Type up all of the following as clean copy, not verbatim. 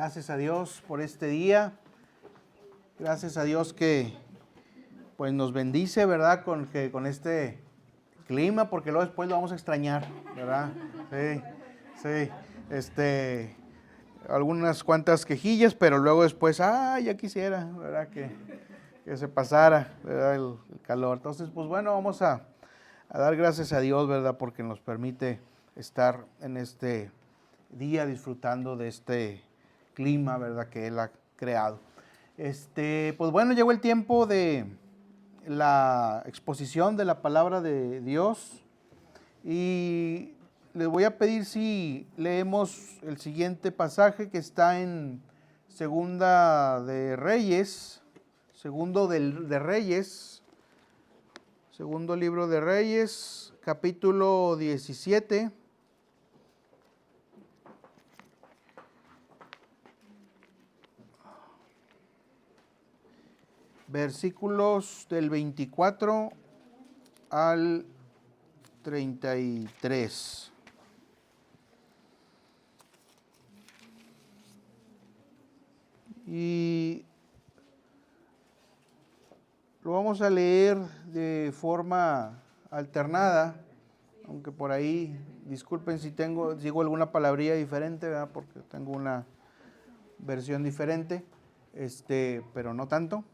Gracias a Dios por este día. Gracias a Dios que pues nos bendice, ¿verdad? Con este clima, porque luego después lo vamos a extrañar, ¿verdad? Sí. Algunas cuantas quejillas, pero luego después, ya quisiera, ¿verdad? Que se pasara, ¿verdad? El calor. Entonces, pues bueno, vamos a dar gracias a Dios, ¿verdad? Porque nos permite estar en este día disfrutando de este clima, ¿verdad? Que Él ha creado. Pues bueno, llegó el tiempo de la exposición de la palabra de Dios y les voy a pedir si leemos el siguiente pasaje que está en Segunda de Reyes, segundo libro de Reyes, capítulo 17. Versículos del 24 al 33. Y lo vamos a leer de forma alternada, aunque por ahí, disculpen si digo alguna palabría diferente, ¿verdad? Porque tengo una versión diferente, pero no tanto.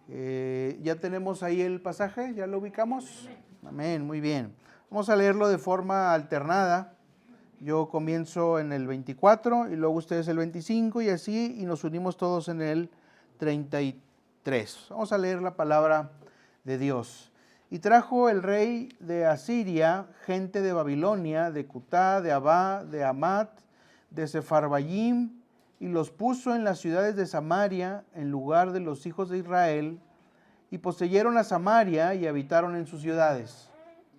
Ya tenemos ahí el pasaje, ¿ya lo ubicamos? Amén, muy bien. Vamos a leerlo de forma alternada. Yo comienzo en el 24 y luego ustedes el 25 y así, y nos unimos todos en el 33. Vamos a leer la palabra de Dios. Y trajo el rey de Asiria gente de Babilonia, de Cutá, de Abá, de Amat, de Sepharvaim, y los puso en las ciudades de Samaria en lugar de los hijos de Israel, y poseyeron a Samaria y habitaron en sus ciudades.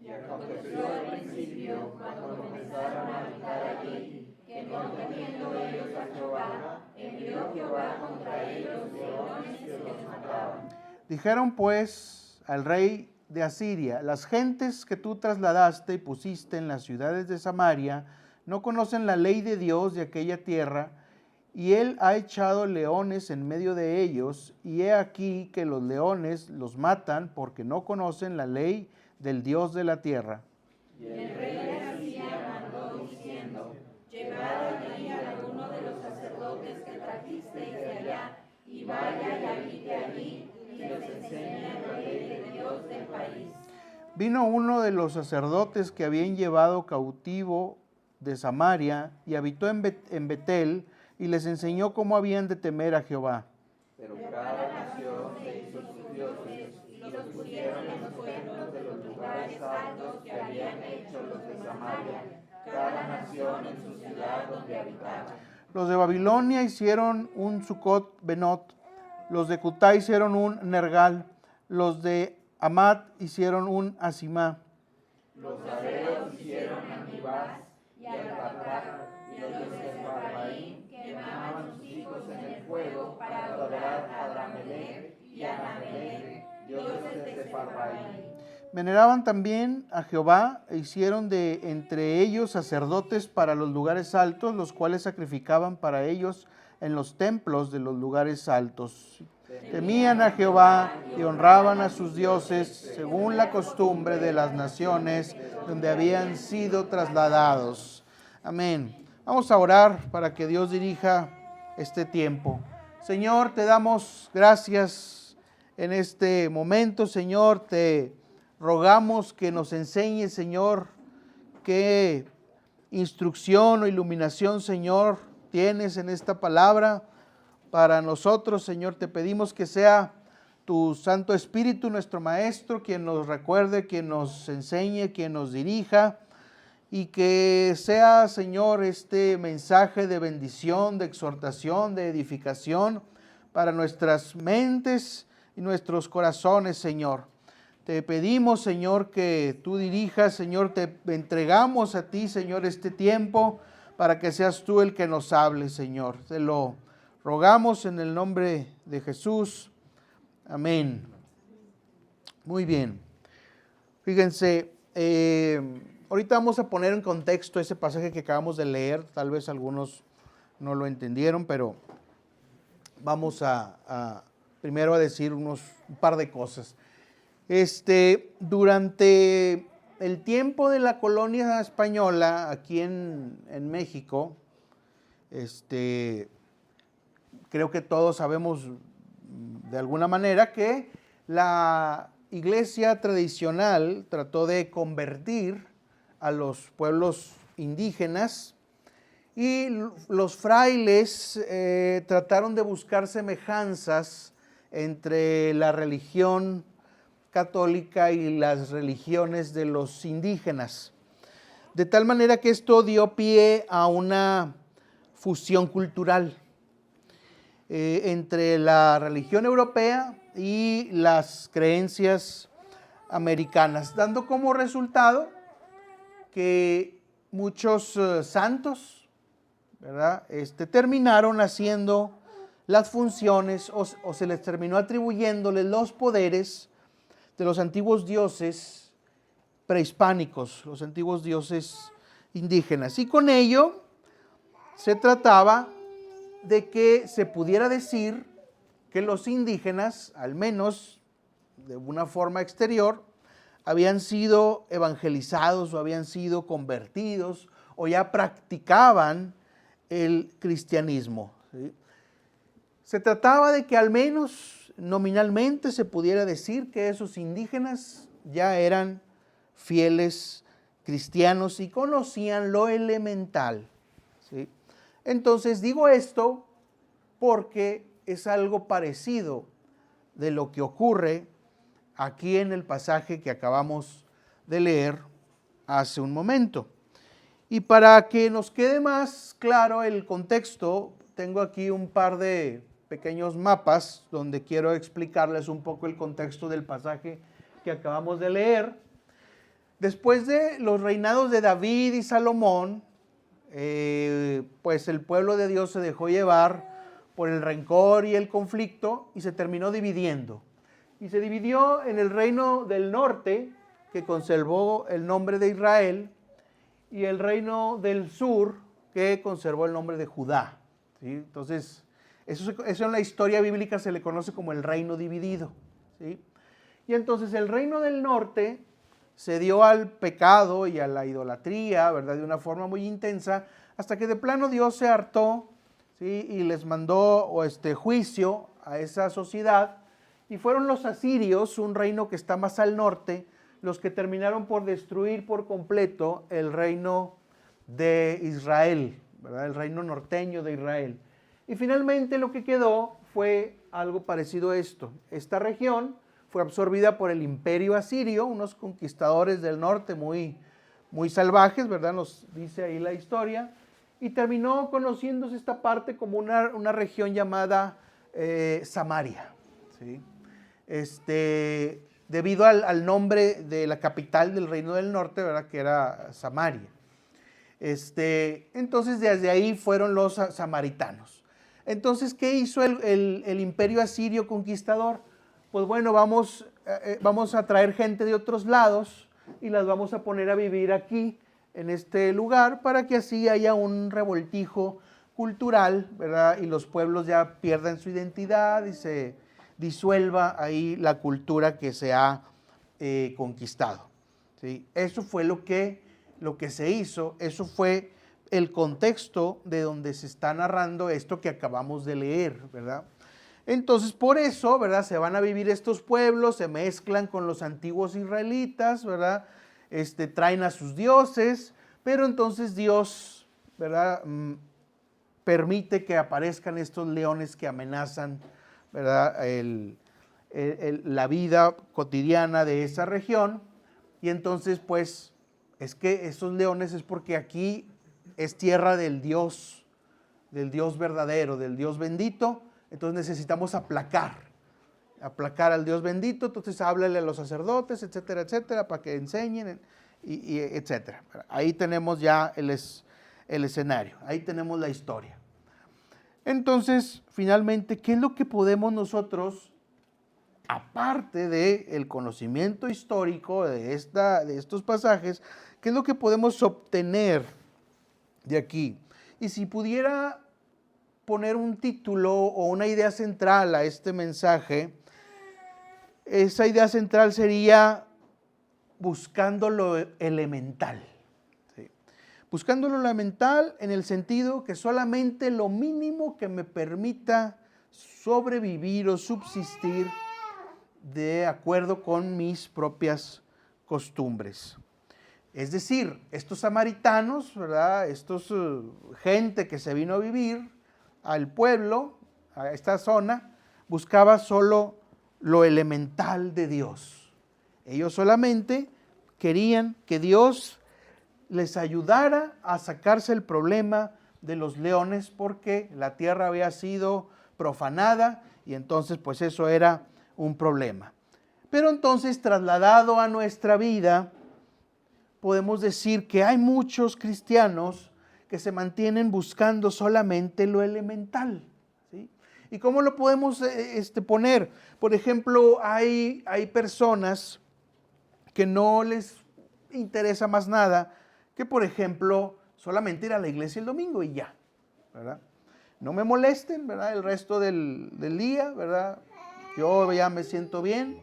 Y aconteció al principio, cuando comenzaron a habitar allí, que no temiendo ellos a Jehová, envió Jehová contra ellos leones que los mataban. Dijeron pues al rey de Asiria: las gentes que tú trasladaste y pusiste en las ciudades de Samaria no conocen la ley de Dios de aquella tierra, y él ha echado leones en medio de ellos, y he aquí que los leones los matan porque no conocen la ley del Dios de la tierra. Y el rey de Asiria mandó diciendo: llevad allí a alguno de los sacerdotes que trajisteis de allá, y vaya y habite allí, y les enseñe la ley de Dios del país. Vino uno de los sacerdotes que habían llevado cautivo de Samaria, y habitó en Betel, y les enseñó cómo habían de temer a Jehová. Pero cada nación se hizo sus dioses, y los pusieron en los pueblos de los lugares altos que habían hecho los de Samaria, cada nación en su ciudad donde habitaba. Los de Babilonia hicieron un Sucot Benot, los de Cutá hicieron un Nergal, los de Amat hicieron un Asimá. Los sabeos hicieron a Nibás y a Arpacá, y los de Sepharvaim quemaban sus hijos en el fuego para adorar a Adramelech y a Anamelech, dioses de Sepharvaim. Veneraban también a Jehová e hicieron de entre ellos sacerdotes para los lugares altos, los cuales sacrificaban para ellos en los templos de los lugares altos. Temían a Jehová y honraban a sus dioses según la costumbre de las naciones donde habían sido trasladados. Amén. Vamos a orar para que Dios dirija este tiempo. Señor, te damos gracias en este momento. Señor, te rogamos que nos enseñes, Señor, qué instrucción o iluminación, Señor, tienes en esta palabra para nosotros. Señor, te pedimos que sea tu Santo Espíritu, nuestro Maestro, quien nos recuerde, quien nos enseñe, quien nos dirija, y que sea, Señor, este mensaje de bendición, de exhortación, de edificación para nuestras mentes y nuestros corazones, Señor. Te pedimos, Señor, que tú dirijas, Señor, te entregamos a ti, Señor, este tiempo para que seas tú el que nos hable, Señor. Te lo rogamos en el nombre de Jesús. Amén. Muy bien. Fíjense, ahorita vamos a poner en contexto ese pasaje que acabamos de leer. Tal vez algunos no lo entendieron, pero vamos primero a decir un par de cosas. Durante el tiempo de la colonia española aquí en México, creo que todos sabemos de alguna manera que la iglesia tradicional trató de convertir a los pueblos indígenas y los frailes trataron de buscar semejanzas entre la religión católica y las religiones de los indígenas, de tal manera que esto dio pie a una fusión cultural entre la religión europea y las creencias americanas, dando como resultado que muchos santos, ¿verdad? Terminaron haciendo las funciones o se les terminó atribuyéndoles los poderes de los antiguos dioses prehispánicos, los antiguos dioses indígenas. Y con ello se trataba de que se pudiera decir que los indígenas, al menos de una forma exterior, habían sido evangelizados o habían sido convertidos o ya practicaban el cristianismo, ¿sí? Se trataba de que al menos nominalmente se pudiera decir que esos indígenas ya eran fieles cristianos y conocían lo elemental, ¿sí? Entonces digo esto porque es algo parecido de lo que ocurre aquí en el pasaje que acabamos de leer hace un momento. Y para que nos quede más claro el contexto, tengo aquí un par de pequeños mapas donde quiero explicarles un poco el contexto del pasaje que acabamos de leer. Después de los reinados de David y Salomón, pues el pueblo de Dios se dejó llevar por el rencor y el conflicto y se terminó dividiendo. Y se dividió en el reino del norte, que conservó el nombre de Israel, y el reino del sur, que conservó el nombre de Judá, ¿sí? Entonces, eso en la historia bíblica se le conoce como el reino dividido, ¿sí? Y entonces el reino del norte se dio al pecado y a la idolatría, ¿verdad?, de una forma muy intensa, hasta que de plano Dios se hartó, ¿sí?, y les mandó juicio a esa sociedad, y fueron los asirios, un reino que está más al norte, los que terminaron por destruir por completo el reino de Israel, ¿verdad?, el reino norteño de Israel. Y finalmente lo que quedó fue algo parecido a esto. Esta región fue absorbida por el imperio asirio, unos conquistadores del norte muy salvajes, ¿verdad?, nos dice ahí la historia, y terminó conociéndose esta parte como una región llamada Samaria, ¿sí? Debido al nombre de la capital del reino del norte, ¿verdad?, que era Samaria. Entonces desde ahí fueron los samaritanos. Entonces, ¿qué hizo el imperio asirio conquistador? Pues bueno, vamos a traer gente de otros lados y las vamos a poner a vivir aquí, en este lugar, para que así haya un revoltijo cultural, ¿verdad?, y los pueblos ya pierdan su identidad y se disuelva ahí la cultura que se ha conquistado, ¿sí? Eso fue lo que se hizo, eso fue el contexto de donde se está narrando esto que acabamos de leer, ¿verdad? Entonces, por eso, ¿verdad?, se van a vivir estos pueblos, se mezclan con los antiguos israelitas, ¿verdad?, traen a sus dioses, pero entonces Dios, ¿verdad?, permite que aparezcan estos leones que amenazan, ¿verdad?, la vida cotidiana de esa región. Y entonces, pues, es que esos leones es porque aquí es tierra del Dios verdadero, del Dios bendito. Entonces necesitamos aplacar al Dios bendito. Entonces háblale a los sacerdotes, etcétera, etcétera, para que enseñen, y etcétera. Ahí tenemos ya el escenario, ahí tenemos la historia. Entonces, finalmente, ¿qué es lo que podemos nosotros, aparte del conocimiento histórico de estos pasajes, qué es lo que podemos obtener de aquí? Y si pudiera poner un título o una idea central a este mensaje, esa idea central sería buscando lo elemental. ¿Sí? Buscando lo elemental en el sentido que solamente lo mínimo que me permita sobrevivir o subsistir de acuerdo con mis propias costumbres. Es decir, estos samaritanos, ¿verdad? Gente que se vino a vivir al pueblo, a esta zona, buscaba solo lo elemental de Dios. Ellos solamente querían que Dios les ayudara a sacarse el problema de los leones porque la tierra había sido profanada y entonces pues eso era un problema. Pero entonces trasladado a nuestra vida, podemos decir que hay muchos cristianos que se mantienen buscando solamente lo elemental. ¿Sí? ¿Y cómo lo podemos poner? Por ejemplo, hay personas que no les interesa más nada que, por ejemplo, solamente ir a la iglesia el domingo y ya, ¿verdad? No me molesten, ¿verdad? El resto del día, ¿verdad? Yo ya me siento bien.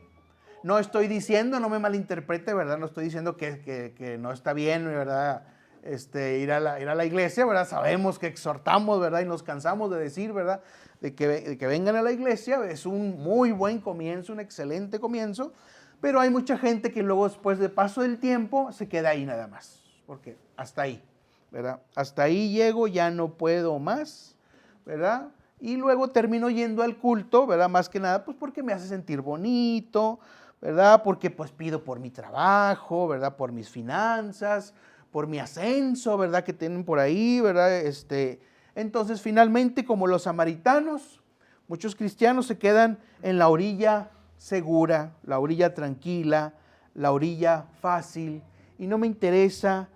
No estoy diciendo, no me malinterprete, ¿verdad? No estoy diciendo que no está bien, ¿verdad? Ir a la iglesia, ¿verdad? Sabemos que exhortamos, ¿verdad? Y nos cansamos de decir, ¿verdad? De que vengan a la iglesia. Es un muy buen comienzo, un excelente comienzo. Pero hay mucha gente que luego, después de paso del tiempo, se queda ahí nada más. Porque hasta ahí, ¿verdad? Hasta ahí llego, ya no puedo más, ¿verdad? Y luego termino yendo al culto, ¿verdad? Más que nada, pues porque me hace sentir bonito, ¿verdad? Porque pues pido por mi trabajo, ¿verdad? Por mis finanzas, por mi ascenso, ¿verdad? Que tienen por ahí, ¿verdad? Entonces, finalmente, como los samaritanos, muchos cristianos se quedan en la orilla segura, la orilla tranquila, la orilla fácil, y no me interesa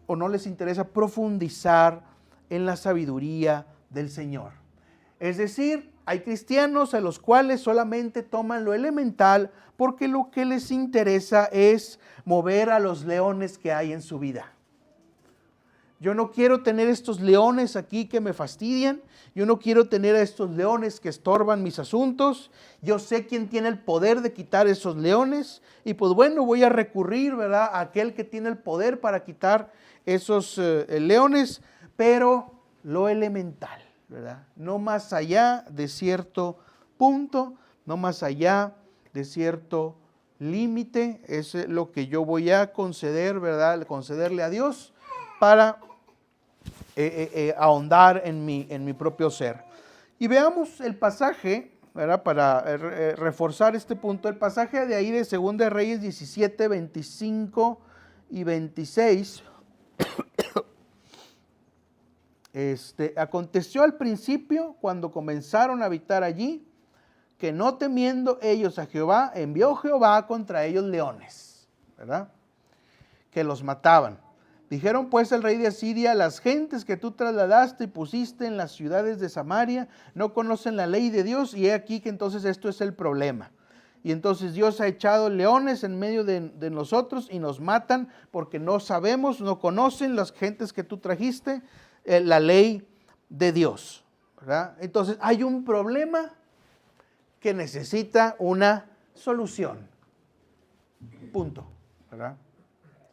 o no les interesa profundizar en la sabiduría del Señor. Es decir, hay cristianos a los cuales solamente toman lo elemental porque lo que les interesa es mover a los leones que hay en su vida. Yo no quiero tener estos leones aquí que me fastidian. Yo no quiero tener a estos leones que estorban mis asuntos. Yo sé quién tiene el poder de quitar esos leones. Y pues bueno, voy a recurrir, ¿verdad?, a aquel que tiene el poder para quitar esos leones. Pero lo elemental, ¿verdad? No más allá de cierto punto, no más allá de cierto límite. Es lo que yo voy a conceder, ¿verdad? Concederle a Dios para ahondar en mi propio ser. Y veamos el pasaje, ¿verdad? Para reforzar este punto, el pasaje de ahí de 2 de Reyes 17, 25 y 26. Aconteció al principio, cuando comenzaron a habitar allí, que no temiendo ellos a Jehová, envió Jehová contra ellos leones, ¿verdad?, que los mataban. Dijeron pues el rey de Asiria: las gentes que tú trasladaste y pusiste en las ciudades de Samaria no conocen la ley de Dios, y he aquí que entonces esto es el problema. Y entonces Dios ha echado leones en medio de nosotros y nos matan porque no sabemos, no conocen las gentes que tú trajiste la ley de Dios, ¿verdad? Entonces hay un problema que necesita una solución. Punto, ¿verdad?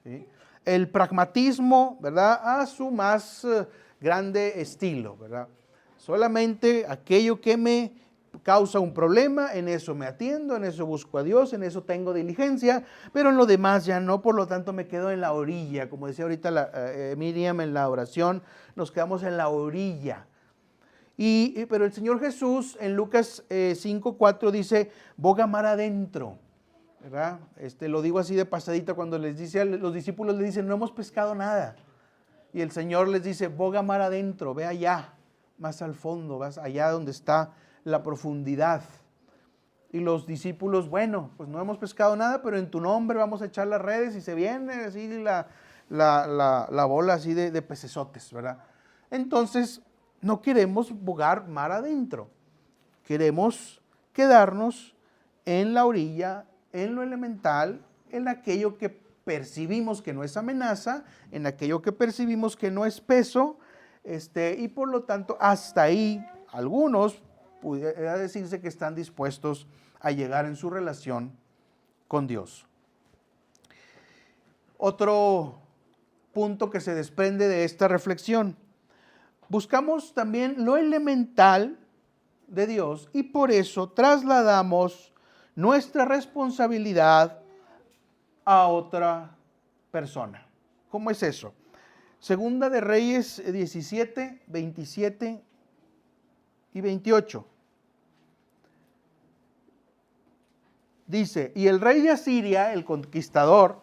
¿Sí? El pragmatismo, ¿verdad?, a su más grande estilo, ¿verdad? Solamente aquello que me causa un problema, en eso me atiendo, en eso busco a Dios, en eso tengo diligencia, pero en lo demás ya no, por lo tanto me quedo en la orilla. Como decía ahorita Miriam en la oración, nos quedamos en la orilla. Pero el Señor Jesús en Lucas 5:4 dice: boga mar adentro, ¿verdad? Lo digo así de pasadita, cuando les dice a los discípulos, les dicen: no hemos pescado nada. Y el Señor les dice: boga mar adentro, ve allá, más al fondo, vas allá donde está la profundidad. Y los discípulos: bueno, pues no hemos pescado nada, pero en tu nombre vamos a echar las redes, y se viene así la bola así de pecesotes, ¿verdad? Entonces, no queremos bogar mar adentro, queremos quedarnos en la orilla, en lo elemental, en aquello que percibimos que no es amenaza, en aquello que percibimos que no es peso, y por lo tanto hasta ahí algunos pudiera decirse que están dispuestos a llegar en su relación con Dios. Otro punto que se desprende de esta reflexión: buscamos también lo elemental de Dios y por eso trasladamos nuestra responsabilidad a otra persona. ¿Cómo es eso? Segunda de Reyes 17, 27 y 28. Dice, y el rey de Asiria, el conquistador,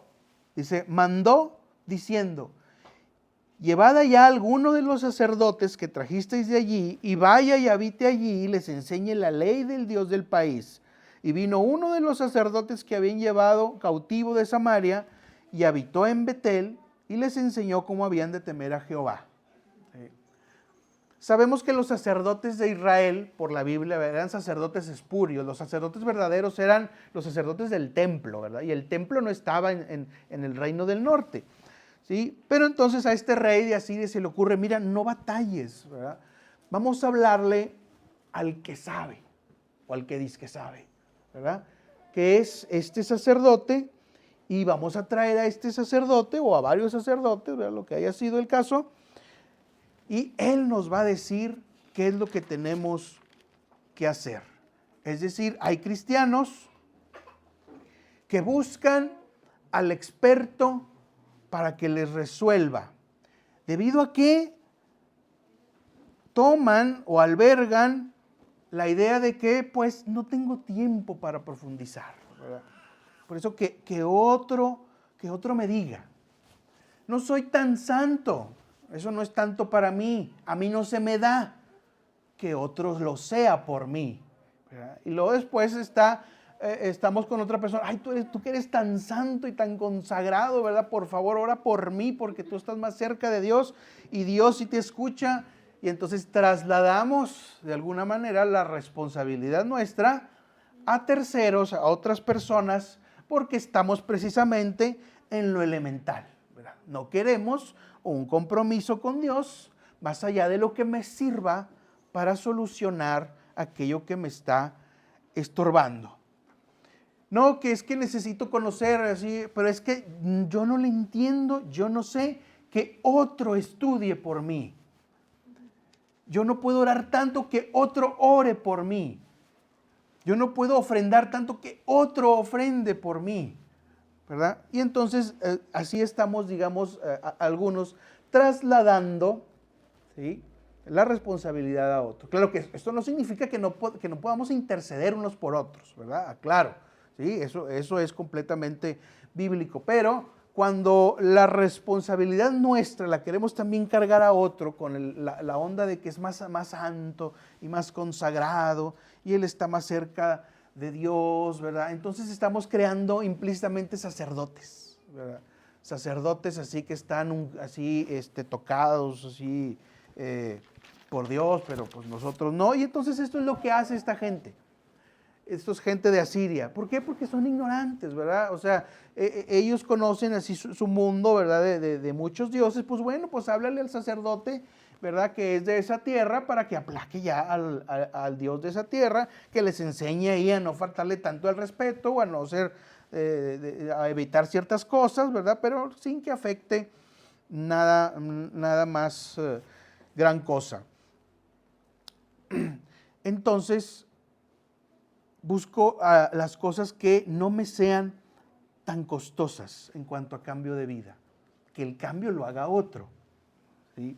dice, mandó diciendo, llevad allá a alguno de los sacerdotes que trajisteis de allí, y vaya y habite allí, y les enseñe la ley del Dios del país. Y vino uno de los sacerdotes que habían llevado cautivo de Samaria, y habitó en Betel, y les enseñó cómo habían de temer a Jehová. Sabemos que los sacerdotes de Israel, por la Biblia, eran sacerdotes espurios. Los sacerdotes verdaderos eran los sacerdotes del templo, ¿verdad? Y el templo no estaba en el reino del norte, ¿sí? Pero entonces a este rey de Asiria se le ocurre, mira, no batalles, ¿verdad? Vamos a hablarle al que sabe, o al que dice que sabe, ¿verdad? Que es este sacerdote, y vamos a traer a este sacerdote, o a varios sacerdotes, ¿verdad? Lo que haya sido el caso, y él nos va a decir qué es lo que tenemos que hacer. Es decir, hay cristianos que buscan al experto para que les resuelva, debido a que toman o albergan la idea de que pues no tengo tiempo para profundizar, ¿verdad? Por eso que otro me diga, no soy tan santo, eso no es tanto para mí, a mí no se me da, que otros lo sea por mí, ¿verdad? Y luego después estamos con otra persona, ay, tú que eres tan santo y tan consagrado, ¿verdad? Por favor, ora por mí porque tú estás más cerca de Dios y Dios sí te escucha. Y entonces trasladamos de alguna manera la responsabilidad nuestra a terceros, a otras personas, porque estamos precisamente en lo elemental, ¿verdad? No queremos un compromiso con Dios más allá de lo que me sirva para solucionar aquello que me está estorbando. No, que es que necesito conocer, así, pero es que yo no le entiendo, yo no sé, que otro estudie por mí. Yo no puedo orar tanto que otro ore por mí. Yo no puedo ofrendar tanto que otro ofrende por mí, ¿verdad? Y entonces así estamos, digamos, algunos trasladando, ¿sí?, la responsabilidad a otro. Claro que esto no significa que no podamos interceder unos por otros, ¿verdad? Claro, ¿sí? Eso es completamente bíblico, pero cuando la responsabilidad nuestra la queremos también cargar a otro con la onda de que es más santo y más consagrado y él está más cerca de Dios, ¿verdad? Entonces estamos creando implícitamente sacerdotes, ¿verdad? Sacerdotes así que están así tocados así por Dios, pero pues nosotros no. Y entonces esto es lo que hace esta gente. Esto es gente de Asiria. ¿Por qué? Porque son ignorantes, ¿verdad? O sea, ellos conocen así su mundo, ¿verdad? De muchos dioses. Pues bueno, pues háblale al sacerdote, ¿verdad? Que es de esa tierra para que aplaque ya al Dios de esa tierra, que les enseñe ahí a no faltarle tanto al respeto o a no ser, a evitar ciertas cosas, ¿verdad? Pero sin que afecte nada más gran cosa. Entonces, busco las cosas que no me sean tan costosas en cuanto a cambio de vida, que el cambio lo haga otro, ¿sí?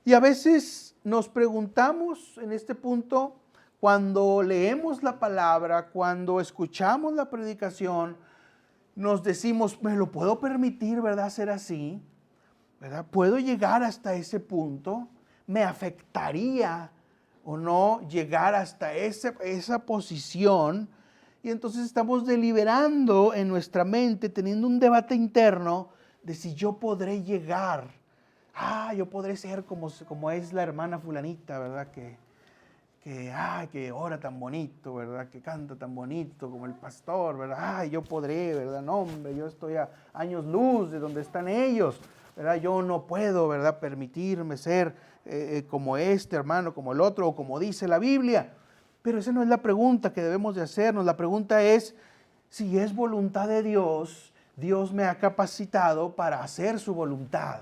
Y a veces nos preguntamos en este punto, cuando leemos la palabra, cuando escuchamos la predicación, nos decimos, ¿me lo puedo permitir, verdad, ser así? ¿Verdad? ¿Puedo llegar hasta ese punto? ¿Me afectaría o no llegar hasta esa posición? Y entonces estamos deliberando en nuestra mente, teniendo un debate interno de si yo podré llegar. Yo podré ser como es la hermana fulanita, ¿verdad? Que ora tan bonito, ¿verdad? Que canta tan bonito como el pastor, ¿verdad? Yo podré, ¿verdad? No, hombre, yo estoy a años luz de donde están ellos, ¿verdad? Yo no puedo, ¿verdad?, permitirme ser como este hermano, como el otro, o como dice la Biblia. Pero esa no es la pregunta que debemos de hacernos. La pregunta es, si es voluntad de Dios, Dios me ha capacitado para hacer su voluntad.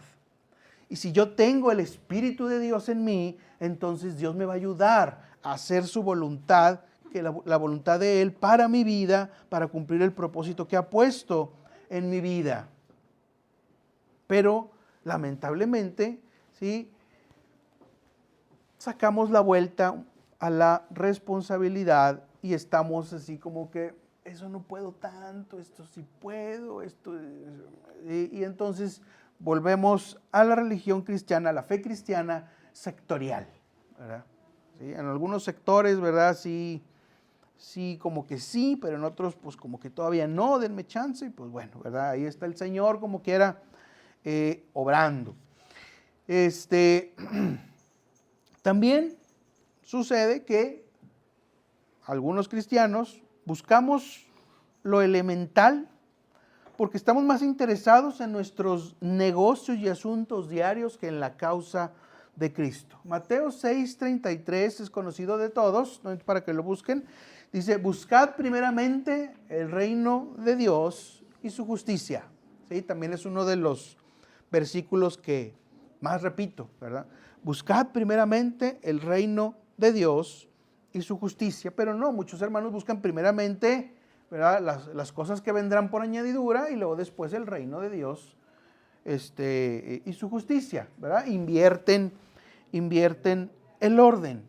Y si yo tengo el Espíritu de Dios en mí, entonces Dios me va a ayudar a hacer su voluntad, que la voluntad de Él para mi vida, para cumplir el propósito que ha puesto en mi vida. Pero lamentablemente, ¿sí?, sacamos la vuelta a la responsabilidad y estamos así como que eso no puedo tanto, esto sí puedo, y entonces volvemos a la religión cristiana, a la fe cristiana sectorial, ¿verdad? ¿Sí? En algunos sectores, ¿verdad? Sí, como que sí, pero en otros pues como que todavía no, denme chance, y pues bueno, ¿verdad? Ahí está el Señor como quiera obrando. También sucede que algunos cristianos buscamos lo elemental porque estamos más interesados en nuestros negocios y asuntos diarios que en la causa de Cristo. Mateo 6:33 es conocido de todos, ¿no?, para que lo busquen. Dice, buscad primeramente el reino de Dios y su justicia. ¿Sí? También es uno de los versículos que más repito, ¿verdad? Buscad primeramente el reino de Dios y su justicia. Pero no, muchos hermanos buscan primeramente, ¿verdad?, las cosas que vendrán por añadidura y luego después el reino de Dios y su justicia, ¿verdad? Invierten el orden.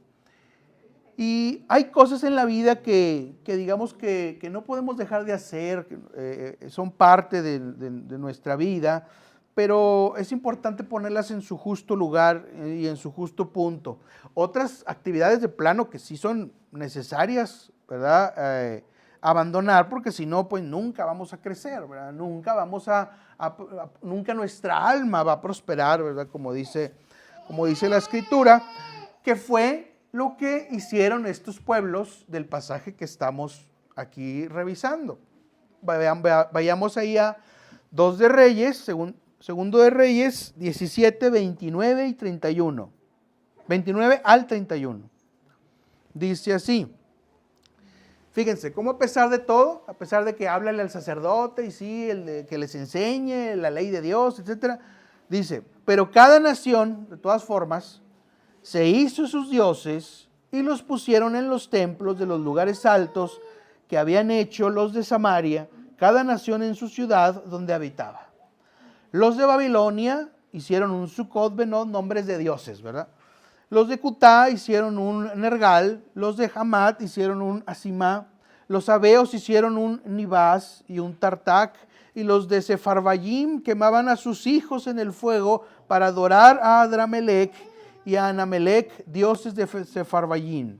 Y hay cosas en la vida que digamos que no podemos dejar de hacer, que son parte de nuestra vida, pero es importante ponerlas en su justo lugar y en su justo punto. Otras actividades de plano que sí son necesarias, ¿verdad?, abandonar, porque si no, pues nunca vamos a crecer, ¿verdad? Nunca nunca nuestra alma va a prosperar, ¿verdad? Como dice la Escritura, que fue lo que hicieron estos pueblos del pasaje que estamos aquí revisando. Vayamos ahí a 2 de Reyes, segundo de Reyes, 17, 29 y 31. 29 al 31. Dice así. Fíjense, cómo a pesar de todo, a pesar de que háblale al sacerdote y sí, que les enseñe la ley de Dios, etc. Dice, pero cada nación, de todas formas, se hizo sus dioses y los pusieron en los templos de los lugares altos que habían hecho los de Samaria, cada nación en su ciudad donde habitaba. Los de Babilonia hicieron un Sucot Benot, nombres de dioses, ¿verdad? Los de Cutá hicieron un Nergal, los de Hamat hicieron un Asimá, los Abeos hicieron un Nibás y un Tartac, y los de Sefarvayim quemaban a sus hijos en el fuego para adorar a Adramelech y a Anamelech, dioses de Sefarvayim.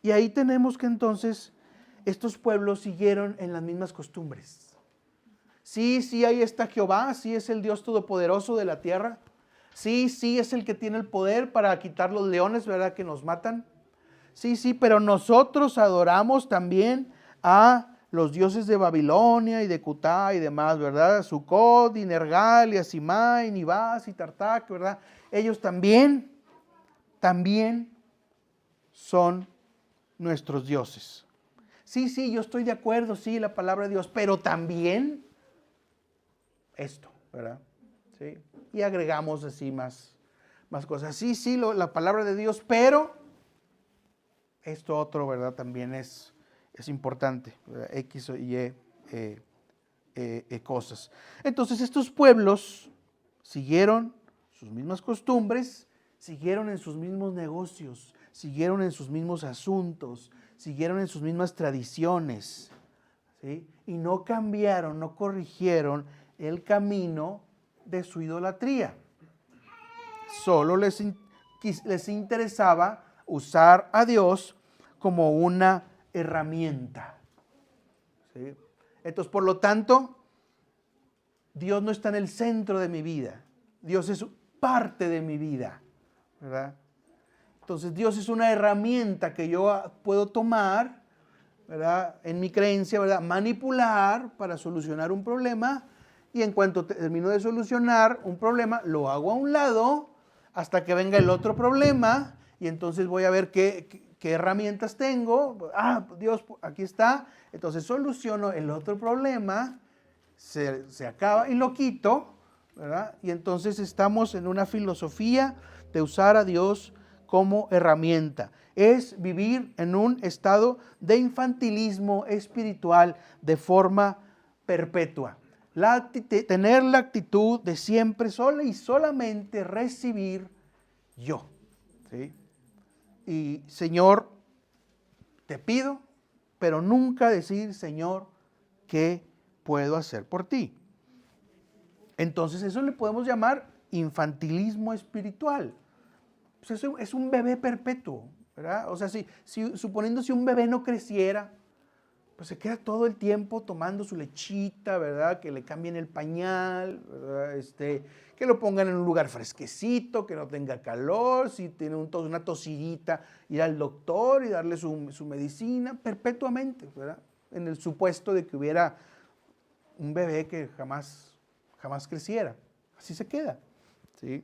Y ahí tenemos que entonces estos pueblos siguieron en las mismas costumbres. Sí, ahí está Jehová, sí es el Dios todopoderoso de la tierra. Sí, es el que tiene el poder para quitar los leones, ¿verdad?, que nos matan. Sí, pero nosotros adoramos también a los dioses de Babilonia y de Cutá y demás, ¿verdad? Sucot y Nergal y Asimá y Nibás y Tartac, ¿verdad? Ellos también son nuestros dioses. Sí, yo estoy de acuerdo, sí, la palabra de Dios, pero también esto, ¿verdad? Sí. Y agregamos así más cosas. Sí, la palabra de Dios, pero esto otro, ¿verdad? También es importante, ¿verdad? X y cosas. Entonces estos pueblos siguieron sus mismas costumbres, siguieron en sus mismos negocios, siguieron en sus mismos asuntos, siguieron en sus mismas tradiciones, ¿sí? Y no cambiaron, no corrigieron el camino de su idolatría. Solo les interesaba usar a Dios como una herramienta. ¿Sí? Entonces, por lo tanto, Dios no está en el centro de mi vida. Dios es parte de mi vida, ¿verdad? Entonces, Dios es una herramienta que yo puedo tomar, ¿verdad?, en mi creencia, ¿verdad?, manipular para solucionar un problema y en cuanto termino de solucionar un problema, lo hago a un lado hasta que venga el otro problema y entonces voy a ver qué herramientas tengo. Dios, aquí está. Entonces soluciono el otro problema, se acaba y lo quito, ¿verdad? Y entonces estamos en una filosofía de usar a Dios como herramienta. Es vivir en un estado de infantilismo espiritual de forma perpetua. Tener la actitud de siempre sola y solamente recibir yo. ¿Sí? Y Señor, te pido, pero nunca decir, Señor, ¿qué puedo hacer por ti? Entonces eso le podemos llamar infantilismo espiritual. Pues eso es un bebé perpetuo, ¿verdad? O sea, suponiendo si un bebé no creciera, pues se queda todo el tiempo tomando su lechita, ¿verdad? Que le cambien el pañal, ¿verdad? Que lo pongan en un lugar fresquecito, que no tenga calor, si tiene una tosidita, ir al doctor y darle su medicina perpetuamente, ¿verdad? En el supuesto de que hubiera un bebé que jamás creciera. Así se queda, ¿sí?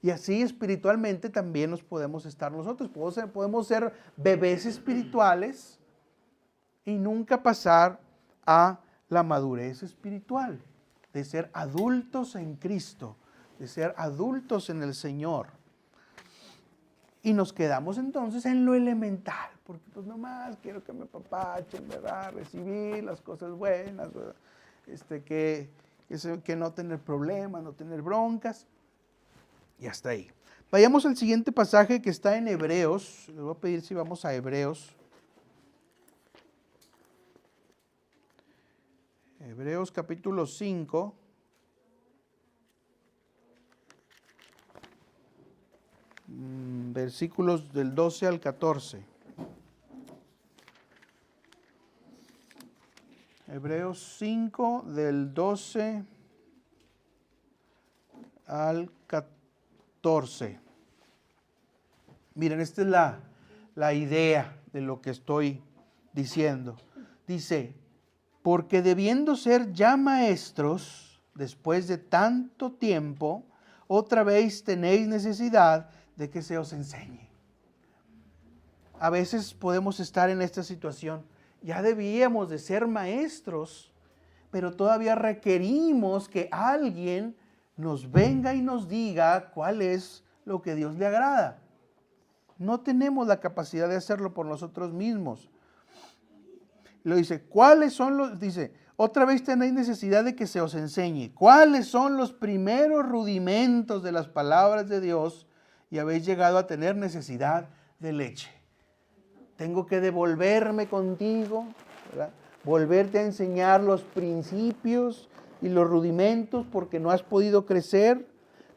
Y así espiritualmente también nos podemos estar nosotros. Podemos ser bebés espirituales y nunca pasar a la madurez espiritual, de ser adultos en Cristo, de ser adultos en el Señor. Y nos quedamos entonces en lo elemental, porque pues nomás quiero que me apapachen, ¿verdad? Recibir las cosas buenas, ¿verdad? Que no tener problemas, no tener broncas. Y hasta ahí. Vayamos al siguiente pasaje que está en Hebreos. Les voy a pedir si vamos a Hebreos. Hebreos capítulo 5. Versículos del 12 al 14. Hebreos 5 del 12 al 14. Miren, esta es la idea de lo que estoy diciendo. Dice, porque debiendo ser ya maestros, después de tanto tiempo, otra vez tenéis necesidad de que se os enseñe. A veces podemos estar en esta situación. Ya debíamos de ser maestros, pero todavía requerimos que alguien nos venga y nos diga cuál es lo que Dios le agrada. No tenemos la capacidad de hacerlo por nosotros mismos. Lo dice, dice, otra vez tenéis necesidad de que se os enseñe. ¿Cuáles son los primeros rudimentos de las palabras de Dios? Y habéis llegado a tener necesidad de leche. Tengo que devolverme contigo, ¿verdad? Volverte a enseñar los principios y los rudimentos porque no has podido crecer,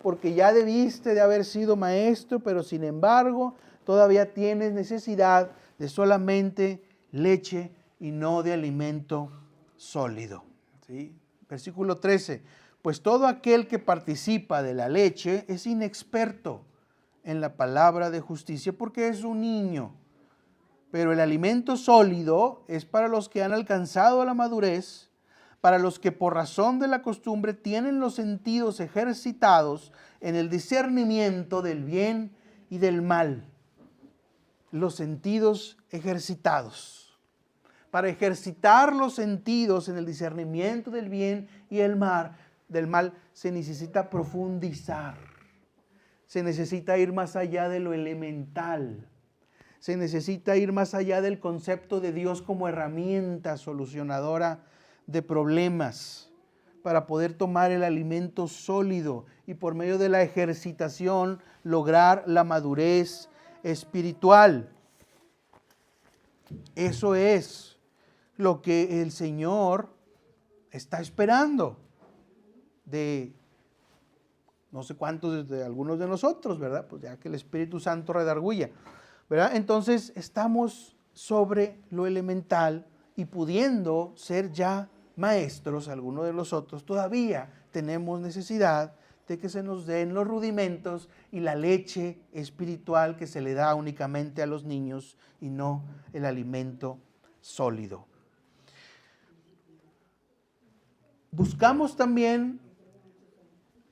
porque ya debiste de haber sido maestro, pero sin embargo todavía tienes necesidad de solamente leche y no de alimento sólido. ¿Sí? Versículo 13. Pues todo aquel que participa de la leche es inexperto en la palabra de justicia porque es un niño. Pero el alimento sólido es para los que han alcanzado la madurez, para los que por razón de la costumbre tienen los sentidos ejercitados en el discernimiento del bien y del mal. Los sentidos ejercitados. Para ejercitar los sentidos en el discernimiento del bien y del mal, se necesita profundizar. Se necesita ir más allá de lo elemental. Se necesita ir más allá del concepto de Dios como herramienta solucionadora de problemas para poder tomar el alimento sólido y por medio de la ejercitación lograr la madurez espiritual. Eso es lo que el Señor está esperando de no sé cuántos, de algunos de nosotros, ¿verdad? Pues ya que el Espíritu Santo redarguya, ¿verdad? Entonces estamos sobre lo elemental y pudiendo ser ya maestros, algunos de nosotros, todavía tenemos necesidad de que se nos den los rudimentos y la leche espiritual que se le da únicamente a los niños y no el alimento sólido. buscamos también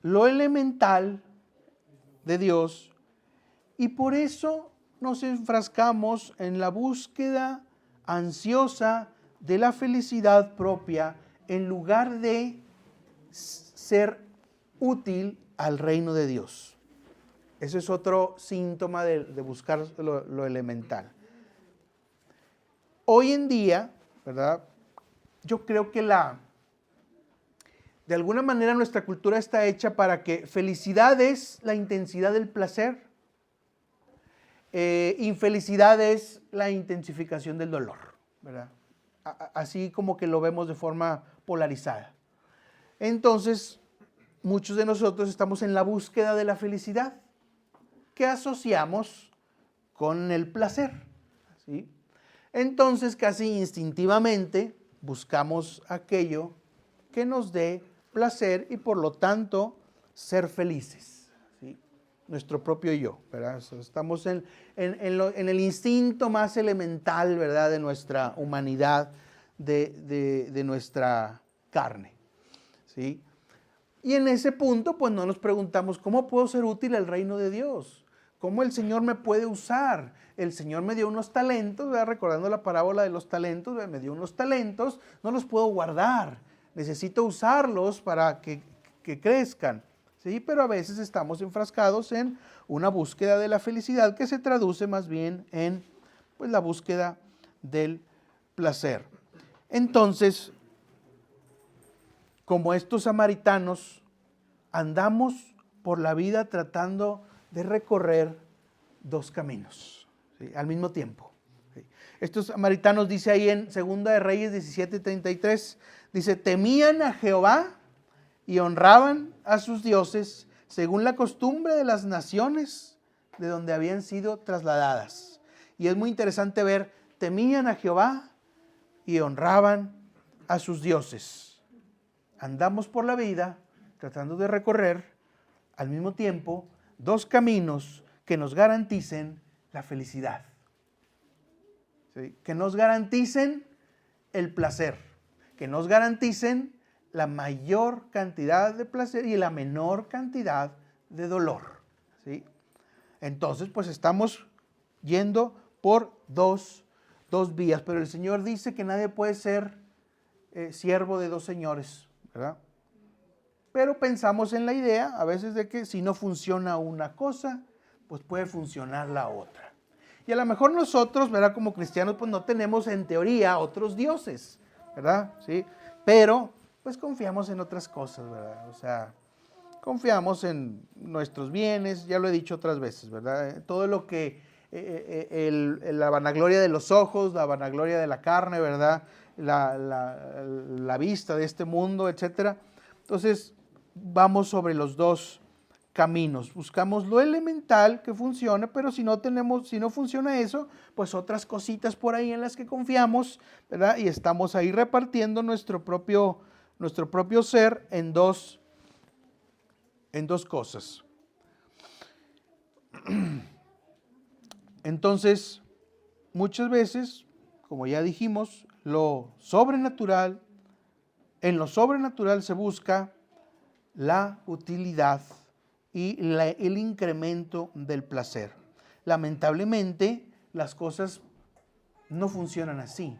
lo elemental de Dios y por eso nos enfrascamos en la búsqueda ansiosa de la felicidad propia en lugar de ser útil al reino de Dios. Ese es otro síntoma de buscar lo elemental. Hoy en día, ¿verdad? Yo creo que de alguna manera nuestra cultura está hecha para que felicidad es la intensidad del placer, infelicidad es la intensificación del dolor, ¿verdad? Así como que lo vemos de forma polarizada. Entonces, muchos de nosotros estamos en la búsqueda de la felicidad, que asociamos con el placer, ¿sí? Entonces, casi instintivamente buscamos aquello que nos dé placer y por lo tanto ser felices, ¿sí? Nuestro propio yo, ¿verdad? Estamos en el instinto más elemental, ¿verdad? De nuestra humanidad, de nuestra carne, ¿sí? Y en ese punto, pues no nos preguntamos, ¿cómo puedo ser útil al reino de Dios? ¿Cómo el Señor me puede usar? El Señor me dio unos talentos, ¿verdad? Recordando la parábola de los talentos, ¿verdad? Me dio unos talentos, no los puedo guardar. Necesito usarlos para que crezcan, ¿sí? Pero a veces estamos enfrascados en una búsqueda de la felicidad que se traduce más bien en, pues, la búsqueda del placer. Entonces, como estos samaritanos, andamos por la vida tratando de recorrer dos caminos, ¿sí? Al mismo tiempo, ¿sí? Estos samaritanos, dice ahí en 2 de Reyes 17:33, dice, temían a Jehová y honraban a sus dioses según la costumbre de las naciones de donde habían sido trasladadas. Y es muy interesante ver, temían a Jehová y honraban a sus dioses. Andamos por la vida tratando de recorrer al mismo tiempo dos caminos que nos garanticen la felicidad, ¿sí? Que nos garanticen el placer, que nos garanticen la mayor cantidad de placer y la menor cantidad de dolor, ¿sí? Entonces, pues estamos yendo por dos vías, pero el Señor dice que nadie puede ser siervo de dos señores, ¿verdad? Pero pensamos en la idea a veces de que si no funciona una cosa, pues puede funcionar la otra. Y a lo mejor nosotros, ¿verdad? Como cristianos, pues no tenemos en teoría otros dioses, ¿verdad? ¿Sí? Pero pues confiamos en otras cosas, ¿verdad? O sea, confiamos en nuestros bienes, ya lo he dicho otras veces, ¿verdad? Todo lo que, la vanagloria de los ojos, la vanagloria de la carne, ¿verdad? La vista de este mundo, etcétera. Entonces, vamos sobre los dos caminos. Buscamos lo elemental que funcione, pero si no funciona eso, pues otras cositas por ahí en las que confiamos, ¿verdad? Y estamos ahí repartiendo nuestro propio ser en dos cosas. Entonces, muchas veces, como ya dijimos, en lo sobrenatural se busca la utilidad y el incremento del placer. Lamentablemente, las cosas no funcionan así.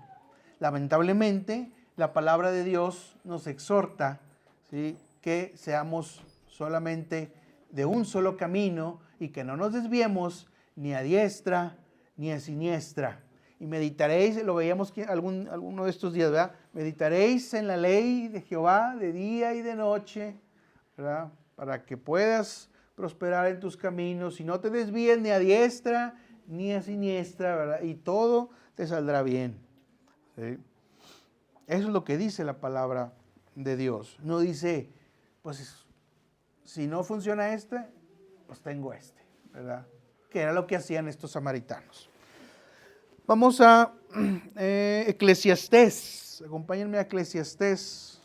Lamentablemente, la palabra de Dios nos exhorta, ¿sí?, que seamos solamente de un solo camino y que no nos desviemos ni a diestra ni a siniestra. Y meditaréis, lo veíamos alguno de estos días, ¿verdad? Meditaréis en la ley de Jehová de día y de noche, ¿verdad? Para que puedas prosperar en tus caminos y no te desvíes ni a diestra ni a siniestra, ¿verdad? Y todo te saldrá bien, ¿sí? Eso es lo que dice la palabra de Dios. No dice, pues si no funciona pues tengo ¿verdad? Que era lo que hacían estos samaritanos. Vamos a Eclesiastés. Acompáñenme a Eclesiastés.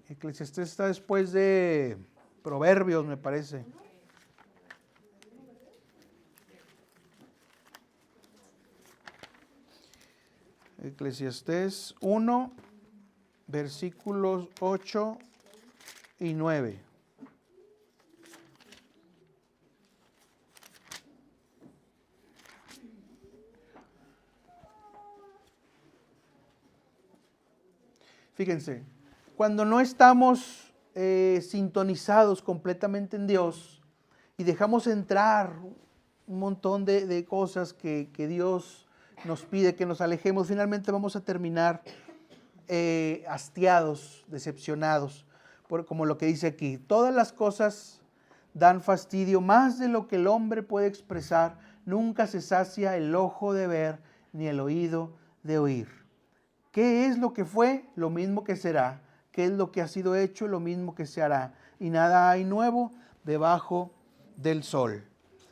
Eclesiastés está después de Proverbios, me parece. Eclesiastés 1, versículos 8 y 9. Fíjense, cuando no estamos sintonizados completamente en Dios y dejamos entrar un montón de cosas que Dios nos pide que nos alejemos, finalmente vamos a terminar hastiados, decepcionados, como lo que dice aquí. Todas las cosas dan fastidio más de lo que el hombre puede expresar. Nunca se sacia el ojo de ver ni el oído de oír. ¿Qué es lo que fue? Lo mismo que será. ¿Qué es lo que ha sido hecho? Lo mismo que se hará. Y nada hay nuevo debajo del sol.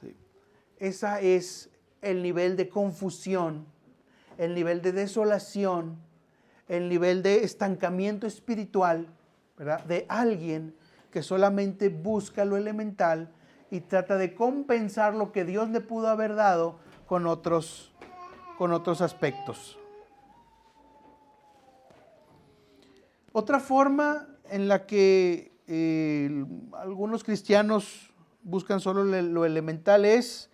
Sí. Ese es el nivel de confusión, el nivel de desolación, el nivel de estancamiento espiritual, ¿verdad?, de alguien que solamente busca lo elemental y trata de compensar lo que Dios le pudo haber dado con otros aspectos. Otra forma en la que algunos cristianos buscan solo lo elemental es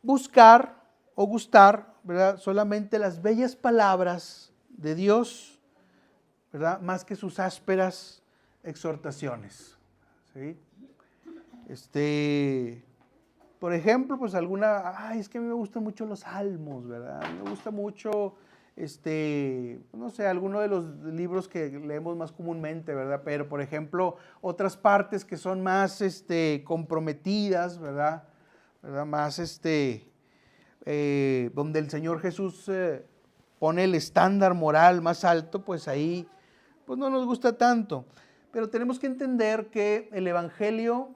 buscar o gustar, ¿verdad?, solamente las bellas palabras de Dios, ¿verdad?, más que sus ásperas exhortaciones. ¿Sí? Por ejemplo, pues es que a mí me gustan mucho los salmos, ¿verdad? A mí me gusta mucho, no sé, alguno de los libros que leemos más comúnmente, ¿verdad? Pero, por ejemplo, otras partes que son más, comprometidas, ¿verdad? Más, donde el Señor Jesús pone el estándar moral más alto, pues ahí, pues no nos gusta tanto. Pero tenemos que entender que el Evangelio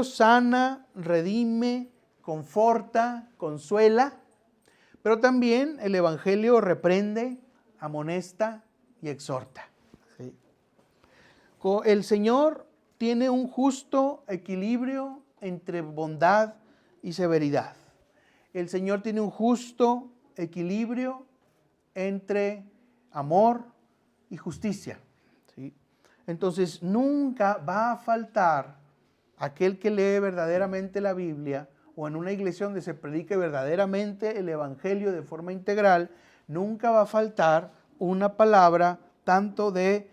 sana, redime, conforta, consuela, pero también el Evangelio reprende, amonesta y exhorta. ¿Sí? El Señor tiene un justo equilibrio entre bondad y severidad. El Señor tiene un justo equilibrio entre amor y justicia. ¿Sí? Entonces, nunca va a faltar aquel que lee verdaderamente la Biblia o en una iglesia donde se predique verdaderamente el Evangelio de forma integral, nunca va a faltar una palabra tanto de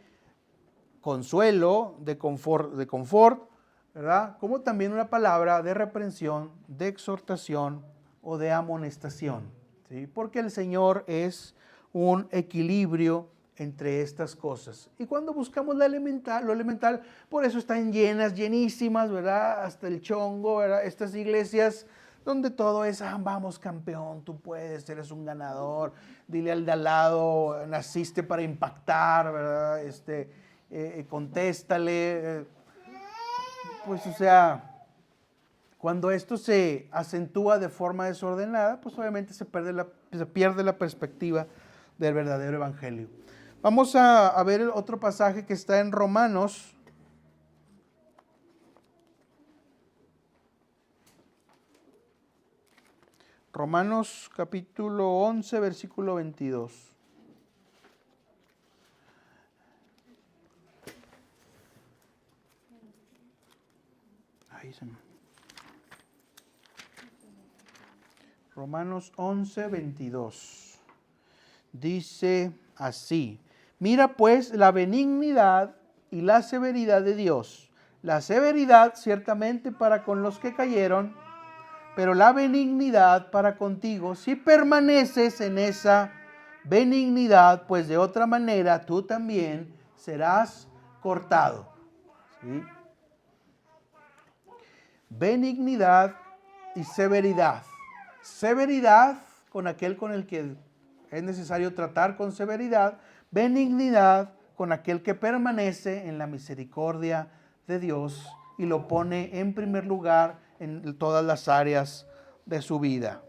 consuelo, de confort, ¿verdad?, como también una palabra de reprensión, de exhortación o de amonestación. ¿Sí? Porque el Señor es un equilibrio entre estas cosas. Y cuando buscamos lo elemental, por eso están llenísimas, ¿verdad?, hasta el chongo, ¿verdad?, estas iglesias donde todo es, vamos campeón, tú puedes, eres un ganador, dile al de al lado, naciste para impactar, ¿verdad?, contéstale, pues o sea, cuando esto se acentúa de forma desordenada, pues obviamente se pierde la perspectiva del verdadero evangelio. Vamos a ver el otro pasaje que está en Romanos. Romanos capítulo 11, versículo 22. Romanos 11, 22. Dice así: mira pues la benignidad y la severidad de Dios. La severidad ciertamente para con los que cayeron, pero la benignidad para contigo, si permaneces en esa benignidad, pues de otra manera tú también serás cortado. ¿Sí? Benignidad y severidad. Severidad con aquel con el que es necesario tratar con severidad. Benignidad con aquel que permanece en la misericordia de Dios y lo pone en primer lugar en todas las áreas de su vida.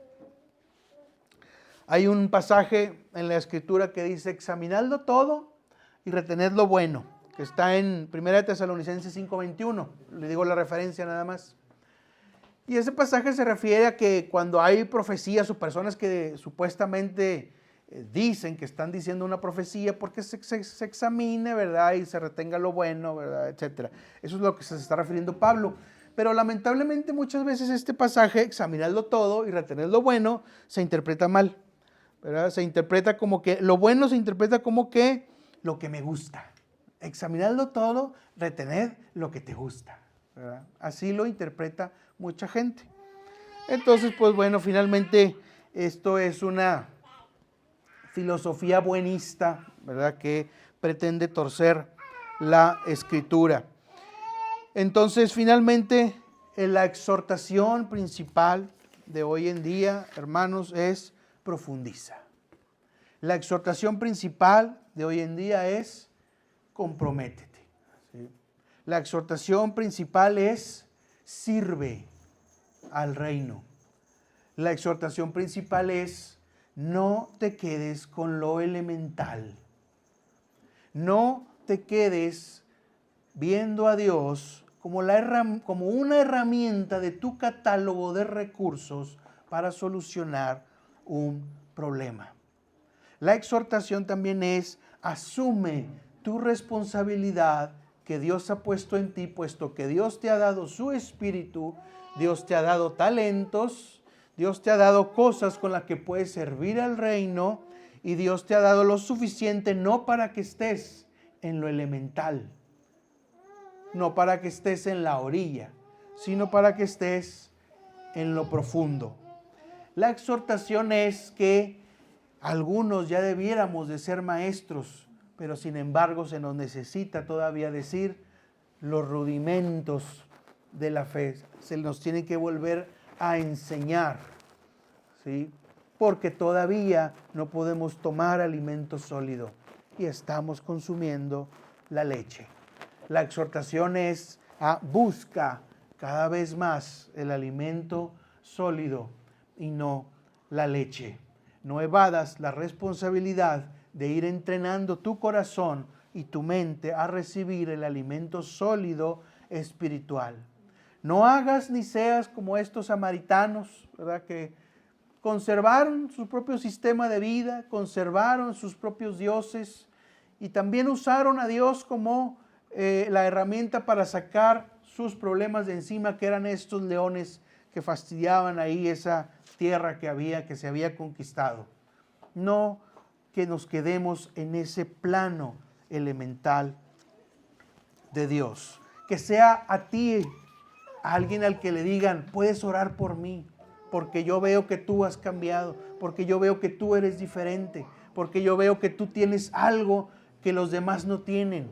Hay un pasaje en la Escritura que dice: examinadlo todo y retened lo bueno, que está en 1 Tesalonicenses 5:21. Le digo la referencia nada más. Y ese pasaje se refiere a que cuando hay profecías o personas que supuestamente dicen que están diciendo una profecía, porque se examine, ¿verdad? Y se retenga lo bueno, ¿verdad? Etcétera. Eso es lo que se está refiriendo Pablo. Pero lamentablemente muchas veces este pasaje, examinarlo todo y retener lo bueno, se interpreta mal, ¿verdad? Se interpreta como que, lo bueno se interpreta como que lo que me gusta. Examinarlo todo, retener lo que te gusta, ¿verdad? Así lo interpreta mucha gente. Entonces, pues bueno, finalmente esto es una filosofía buenista, ¿verdad? Que pretende torcer la Escritura. Entonces, finalmente, la exhortación principal de hoy en día, hermanos, es profundiza. La exhortación principal de hoy en día es comprométete. ¿Sí? La exhortación principal es sirve al reino. La exhortación principal es no te quedes con lo elemental. No te quedes viendo a Dios como una herramienta de tu catálogo de recursos para solucionar un problema. La exhortación también es asume tu responsabilidad que Dios ha puesto en ti, puesto que Dios te ha dado su espíritu, Dios te ha dado talentos, Dios te ha dado cosas con las que puedes servir al reino y Dios te ha dado lo suficiente no para que estés en lo elemental, no para que estés en la orilla, sino para que estés en lo profundo. La exhortación es que algunos ya debiéramos de ser maestros, pero sin embargo se nos necesita todavía decir los rudimentos de la fe. Se nos tiene que volver a enseñar, ¿sí? Porque todavía no podemos tomar alimento sólido y estamos consumiendo la leche. La exhortación es a busca cada vez más el alimento sólido y no la leche. No evadas la responsabilidad de ir entrenando tu corazón y tu mente a recibir el alimento sólido espiritual. No hagas ni seas como estos samaritanos, ¿verdad? Que conservaron su propio sistema de vida, conservaron sus propios dioses y también usaron a Dios como la herramienta para sacar sus problemas de encima, que eran estos leones que fastidiaban ahí esa tierra que se había conquistado. No que nos quedemos en ese plano elemental de Dios. Que sea a ti, a alguien al que le digan, puedes orar por mí, porque yo veo que tú has cambiado, porque yo veo que tú eres diferente, porque yo veo que tú tienes algo que los demás no tienen.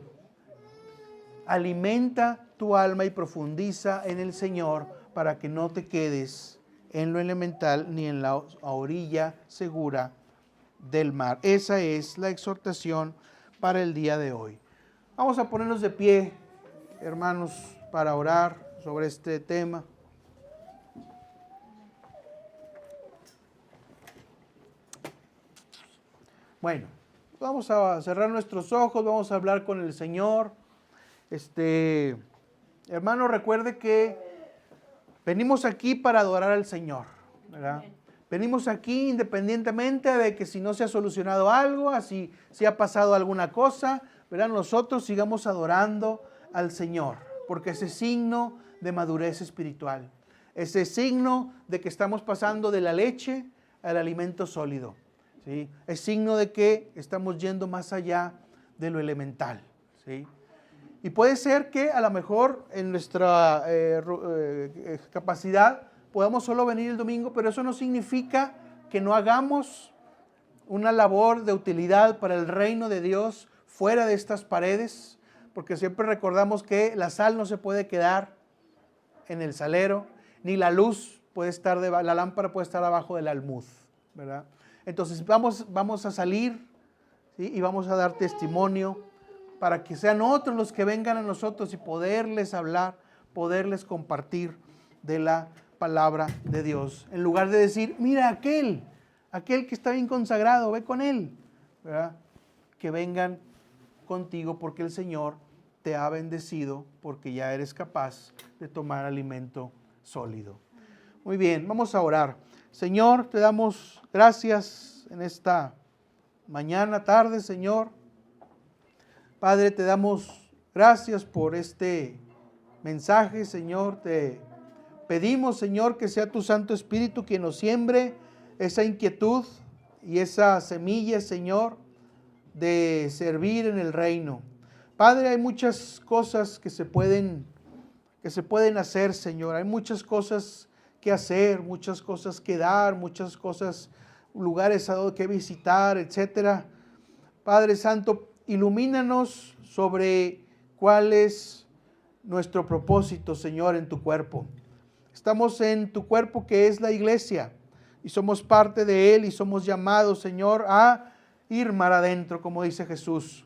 Alimenta tu alma y profundiza en el Señor para que no te quedes en lo elemental ni en la orilla segura del mar. Esa es la exhortación para el día de hoy. Vamos a ponernos de pie, hermanos, para orar sobre este tema. Bueno, vamos a cerrar nuestros ojos, vamos a hablar con el Señor. Hermano, recuerde que venimos aquí para adorar al Señor, ¿verdad? Venimos aquí independientemente de que si no se ha solucionado algo, si ha pasado alguna cosa, ¿verdad? Nosotros sigamos adorando al Señor, porque ese signo de madurez espiritual, ese signo de que estamos pasando de la leche al alimento sólido, ¿sí? Es signo de que estamos yendo más allá de lo elemental, ¿sí? Y puede ser que a lo mejor en nuestra capacidad podamos solo venir el domingo, pero eso no significa que no hagamos una labor de utilidad para el reino de Dios fuera de estas paredes, porque siempre recordamos que la sal no se puede quedar en el salero, ni la luz puede estar, la lámpara puede estar abajo del almud, ¿verdad? Entonces vamos a salir, ¿sí? Y vamos a dar testimonio para que sean otros los que vengan a nosotros y poderles hablar, poderles compartir de la palabra de Dios. En lugar de decir, mira aquel que está bien consagrado, ve con él, ¿verdad? Que vengan contigo porque el Señor te ha bendecido, porque ya eres capaz de tomar alimento sólido. Muy bien, vamos a orar. Señor, te damos gracias en esta mañana, tarde, Señor. Padre, te damos gracias por este mensaje, Señor. Te pedimos, Señor, que sea tu Santo Espíritu quien nos siembre esa inquietud y esa semilla, Señor, de servir en el reino. Padre, hay muchas cosas que se pueden hacer, Señor. Hay muchas cosas que hacer, muchas cosas que dar, muchas cosas, lugares a donde que visitar, etcétera. Padre Santo, ilumínanos sobre cuál es nuestro propósito, Señor, en tu cuerpo. Estamos en tu cuerpo que es la iglesia y somos parte de él y somos llamados, Señor, a ir mar adentro, como dice Jesús.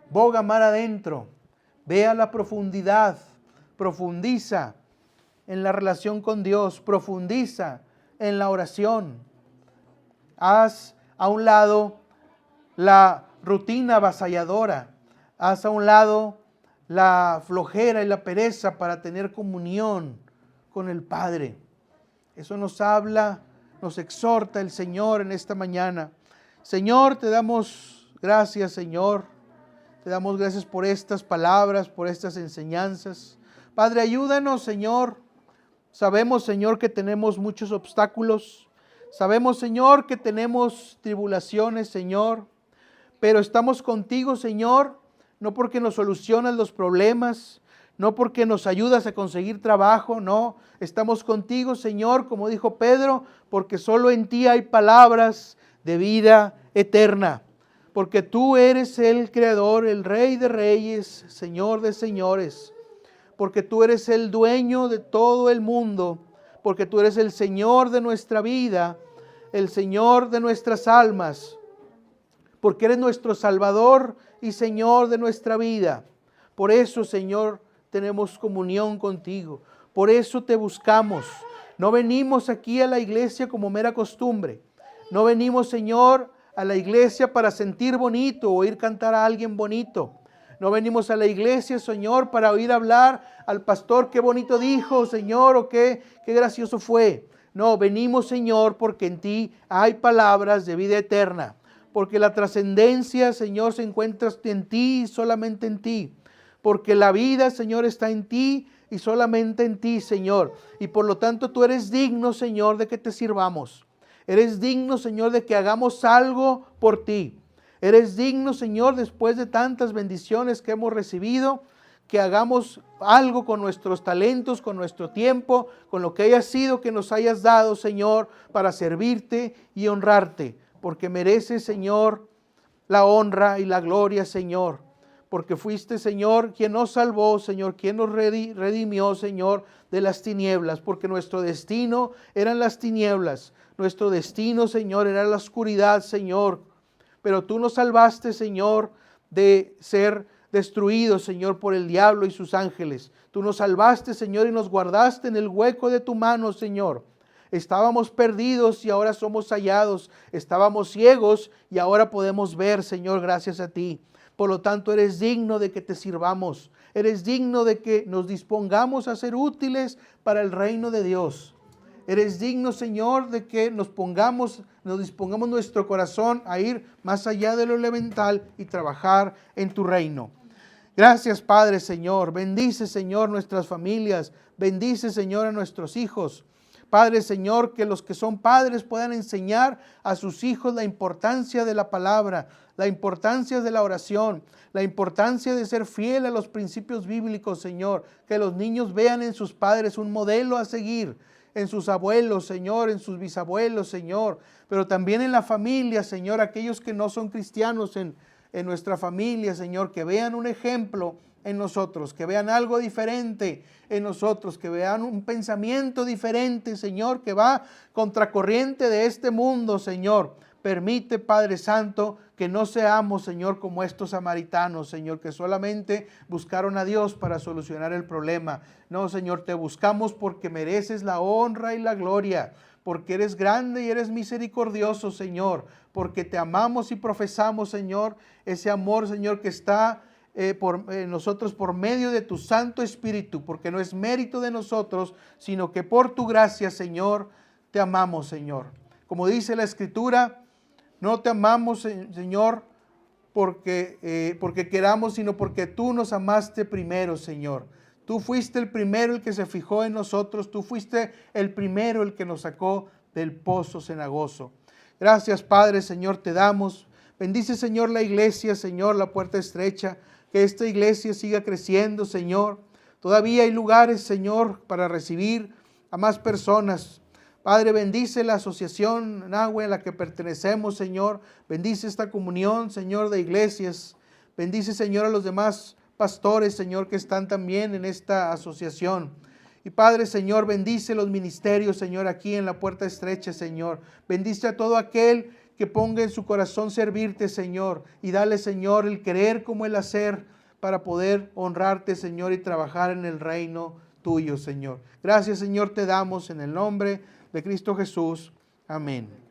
Boga mar adentro, ve a la profundidad, profundiza en la relación con Dios, profundiza en la oración. Haz a un lado la rutina avasalladora, haz a un lado la flojera y la pereza para tener comunión con el Padre. Eso nos habla, nos exhorta el Señor en esta mañana. Señor, te damos gracias, Señor. Te damos gracias por estas palabras, por estas enseñanzas. Padre, ayúdanos, Señor. Sabemos, Señor, que tenemos muchos obstáculos. Sabemos, Señor, que tenemos tribulaciones, Señor. Pero estamos contigo, Señor, no porque nos solucionas los problemas, no porque nos ayudas a conseguir trabajo, no. Estamos contigo, Señor, como dijo Pedro, porque solo en ti hay palabras de vida eterna. Porque tú eres el Creador, el Rey de Reyes, Señor de Señores. Porque tú eres el dueño de todo el mundo. Porque tú eres el Señor de nuestra vida, el Señor de nuestras almas. Porque eres nuestro Salvador y Señor de nuestra vida. Por eso, Señor, tenemos comunión contigo. Por eso te buscamos. No venimos aquí a la iglesia como mera costumbre. No venimos, Señor, a la iglesia para sentir bonito o oír cantar a alguien bonito. No venimos a la iglesia, Señor, para oír hablar al pastor qué bonito dijo, Señor, o qué gracioso fue. No, venimos, Señor, porque en ti hay palabras de vida eterna. Porque la trascendencia, Señor, se encuentra en ti y solamente en ti. Porque la vida, Señor, está en ti y solamente en ti, Señor. Y por lo tanto tú eres digno, Señor, de que te sirvamos. Eres digno, Señor, de que hagamos algo por ti. Eres digno, Señor, después de tantas bendiciones que hemos recibido, que hagamos algo con nuestros talentos, con nuestro tiempo, con lo que haya sido que nos hayas dado, Señor, para servirte y honrarte. Porque mereces, Señor, la honra y la gloria, Señor. Porque fuiste, Señor, quien nos salvó, Señor, quien nos redimió, Señor, de las tinieblas. Porque nuestro destino eran las tinieblas. Nuestro destino, Señor, era la oscuridad, Señor. Pero tú nos salvaste, Señor, de ser destruidos, Señor, por el diablo y sus ángeles. Tú nos salvaste, Señor, y nos guardaste en el hueco de tu mano, Señor. Estábamos perdidos y ahora somos hallados. Estábamos ciegos y ahora podemos ver, Señor, gracias a ti. Por lo tanto, eres digno de que te sirvamos. Eres digno de que nos dispongamos a ser útiles para el reino de Dios. Eres digno, Señor, de que nos dispongamos nuestro corazón a ir más allá de lo elemental y trabajar en tu reino. Gracias, Padre, Señor. Bendice, Señor, nuestras familias. Bendice, Señor, a nuestros hijos. Padre, Señor, que los que son padres puedan enseñar a sus hijos la importancia de la palabra, la importancia de la oración, la importancia de ser fiel a los principios bíblicos, Señor. Que los niños vean en sus padres un modelo a seguir, en sus abuelos, Señor, en sus bisabuelos, Señor, pero también en la familia, Señor, aquellos que no son cristianos en nuestra familia, Señor, que vean un ejemplo en nosotros, que vean algo diferente en nosotros, que vean un pensamiento diferente, Señor, que va contracorriente de este mundo, Señor. Permite, Padre Santo, que no seamos, Señor, como estos samaritanos, Señor, que solamente buscaron a Dios para solucionar el problema. No, Señor, te buscamos porque mereces la honra y la gloria, porque eres grande y eres misericordioso, Señor, porque te amamos y profesamos, Señor, ese amor, Señor, que está nosotros por medio de tu Santo Espíritu, porque no es mérito de nosotros, sino que por tu gracia, Señor, te amamos, Señor. Como dice la Escritura, no te amamos, Señor, porque queramos, sino porque tú nos amaste primero, Señor. Tú fuiste el primero el que se fijó en nosotros, tú fuiste el primero el que nos sacó del pozo cenagoso. Gracias, Padre, Señor, te damos. Bendice, Señor, la iglesia, Señor, la puerta estrecha, que esta iglesia siga creciendo, Señor. Todavía hay lugares, Señor, para recibir a más personas. Padre, bendice la asociación Nahue a la que pertenecemos, Señor. Bendice esta comunión, Señor, de iglesias. Bendice, Señor, a los demás pastores, Señor, que están también en esta asociación. Y Padre, Señor, bendice los ministerios, Señor, aquí en la puerta estrecha, Señor. Bendice a todo aquel que ponga en su corazón servirte, Señor. Y dale, Señor, el querer como el hacer para poder honrarte, Señor, y trabajar en el reino tuyo, Señor. Gracias, Señor, te damos en el nombre de Cristo Jesús. Amén.